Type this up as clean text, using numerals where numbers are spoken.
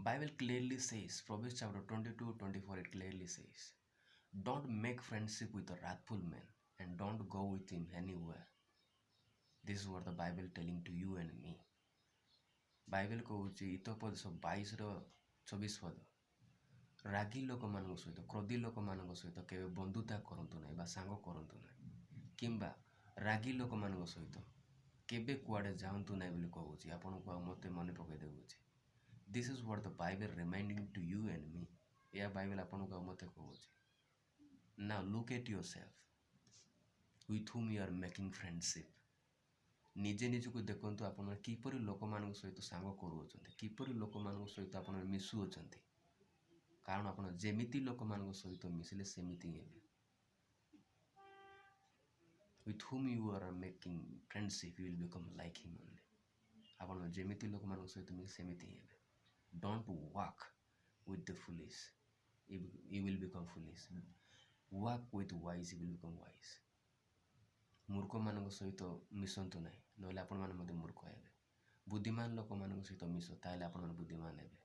Bible clearly says, Proverbs chapter 22-24, it clearly says, don't make friendship with a wrathful man and don't go with him anywhere. This is what the Bible telling to you and me. Bible କହୁଛି ଇତୋପଦେଶ 22-24 ପଦ, ରାଗୀ ଲୋକମାନଙ୍କ ସହିତ, କ୍ରୋଧୀ ଲୋକମାନଙ୍କ ସହିତ କେବେ ବନ୍ଧୁତା କରନ୍ତୁ ନାହିଁ ବା ସାଙ୍ଗ କରନ୍ତୁ ନାହିଁ, କିମ୍ବା ରାଗୀ ଲୋକମାନଙ୍କ ସହିତ କେବେ କୁଆଡ଼େ ଯାଆନ୍ତୁ ନାହିଁ ବୋଲି କହୁଛି। ଆପଣଙ୍କୁ ଆଉ ମୋତେ ମନେ ପକାଇ ଦେଉଛି। This is what the Bible reminding to you and me. ଏହା ବାଇବେଲ୍ ଆପଣଙ୍କୁ ଆଉ ମୋତେ କହୁଛି। Now look at yourself with whom you are making friendship. ନିଜେ ନିଜକୁ ଦେଖନ୍ତୁ ଆପଣ କିପରି ଲୋକମାନଙ୍କ ସହିତ ସାଙ୍ଗ କରୁଅଛନ୍ତି, କିପରି ଲୋକମାନଙ୍କ ସହିତ ଆପଣ ମିଶୁଅଛନ୍ତି। କାରଣ ଆପଣ ଯେମିତି ଲୋକମାନଙ୍କ ସହିତ ମିଶିଲେ ସେମିତି ହେବେ। with whom you are making friendship you will become like him only. ଆପଣ ଯେମିତି ଲୋକମାନଙ୍କ ସହିତ ମିଶି ସେମିତି ହେବେ। don't walk with the foolish, you will become foolish. walk with wise, you will become wise. ମୂର୍ଖମାନଙ୍କ ସହିତ ମିଶନ୍ତୁ ନାହିଁ, ନହେଲେ ଆପଣମାନେ ମଧ୍ୟ ମୂର୍ଖ ହେବେ। ବୁଦ୍ଧିମାନ ଲୋକମାନଙ୍କ ସହିତ ମିଶ, ତାହେଲେ ଆପଣମାନେ ବୁଦ୍ଧିମାନ ହେବେ।